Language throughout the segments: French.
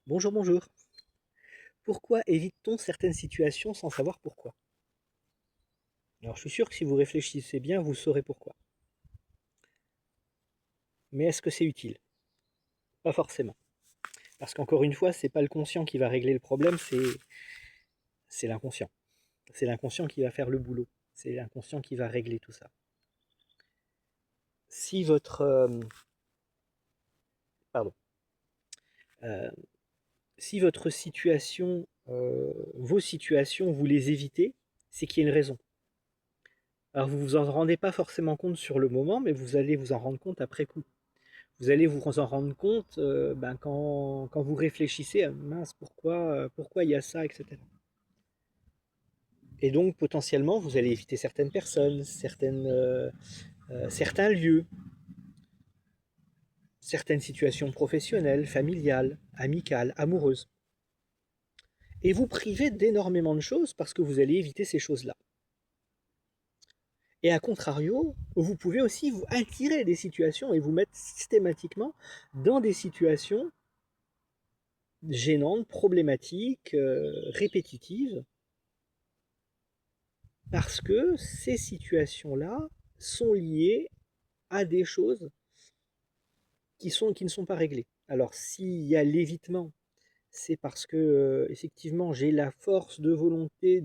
Bonjour, bonjour. Pourquoi évite-t-on certaines situations sans savoir pourquoi? Alors, je suis sûr que si vous réfléchissez bien, vous saurez pourquoi. Mais est-ce que c'est utile? Pas forcément. Parce qu'encore une fois, c'est pas le conscient qui va régler le problème, c'est l'inconscient. C'est l'inconscient qui va faire le boulot. C'est l'inconscient qui va régler tout ça. Si votre pardon, euh, si votre situation, vos situations, vous les évitez, c'est qu'il y a une raison. Alors vous vous en rendez pas forcément compte sur le moment, mais vous allez vous en rendre compte après coup. Vous allez vous en rendre compte quand vous réfléchissez à mince, pourquoi il y a ça, etc. Et donc potentiellement, vous allez éviter certaines personnes, certains lieux, certaines situations professionnelles, familiales, amicales, amoureuses. Et vous privez d'énormément de choses parce que vous allez éviter ces choses-là. Et à contrario, vous pouvez aussi vous attirer des situations et vous mettre systématiquement dans des situations gênantes, problématiques, répétitives, parce que ces situations-là sont liées à des choses qui ne sont pas réglées. Alors s'il y a l'évitement, c'est parce que effectivement j'ai la force de volonté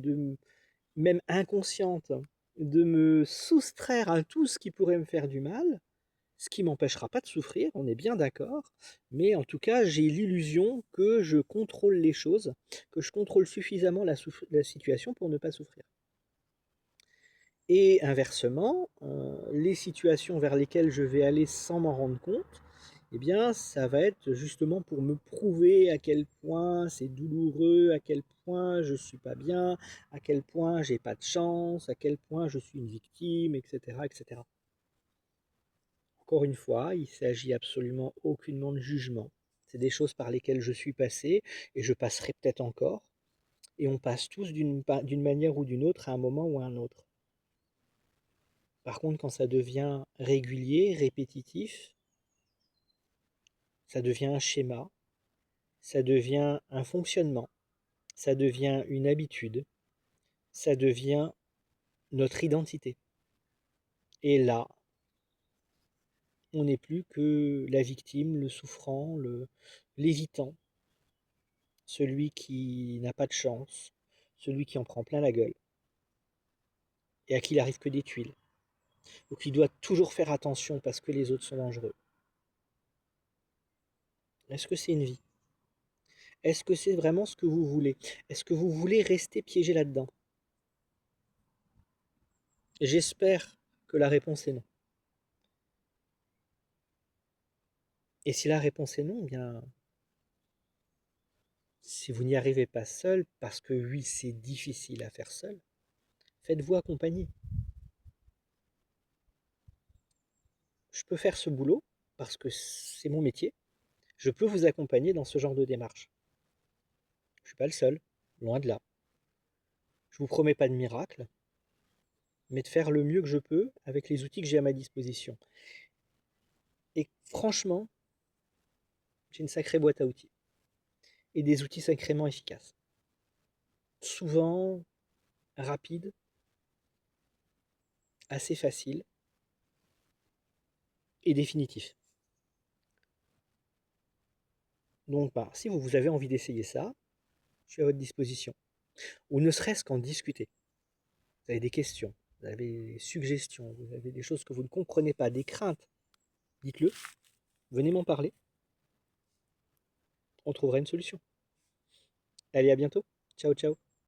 même inconsciente de me soustraire à tout ce qui pourrait me faire du mal, ce qui m'empêchera pas de souffrir, on est bien d'accord, mais en tout cas j'ai l'illusion que je contrôle les choses, que je contrôle suffisamment la situation pour ne pas souffrir. Et inversement, les situations vers lesquelles je vais aller sans m'en rendre compte, eh bien, ça va être justement pour me prouver à quel point c'est douloureux, à quel point je suis pas bien, à quel point j'ai pas de chance, à quel point je suis une victime, etc., etc. Encore une fois, il s'agit absolument aucunement de jugement. C'est des choses par lesquelles je suis passé et je passerai peut-être encore. Et on passe tous d'une manière ou d'une autre à un moment ou à un autre. Par contre, quand ça devient régulier, répétitif, ça devient un schéma, ça devient un fonctionnement, ça devient une habitude, ça devient notre identité. Et là, on n'est plus que la victime, le souffrant, l'évitant, celui qui n'a pas de chance, celui qui en prend plein la gueule, et à qui il arrive que des tuiles, ou qui doit toujours faire attention parce que les autres sont dangereux. Est-ce que c'est une vie? Est-ce que c'est vraiment ce que vous voulez? Est-ce que vous voulez rester piégé là-dedans? J'espère que la réponse est non. Et si la réponse est non, eh bien, si vous n'y arrivez pas seul, parce que oui, c'est difficile à faire seul, faites-vous accompagner. Je peux faire ce boulot parce que c'est mon métier. Je peux vous accompagner dans ce genre de démarche. Je ne suis pas le seul, loin de là. Je ne vous promets pas de miracle, mais de faire le mieux que je peux avec les outils que j'ai à ma disposition. Et franchement, j'ai une sacrée boîte à outils et des outils sacrément efficaces. Souvent rapides, assez faciles et définitifs. Donc, si vous avez envie d'essayer ça, je suis à votre disposition. Ou ne serait-ce qu'en discuter. Vous avez des questions, vous avez des suggestions, vous avez des choses que vous ne comprenez pas, des craintes, dites-le, venez m'en parler, on trouvera une solution. Allez, à bientôt. Ciao, ciao.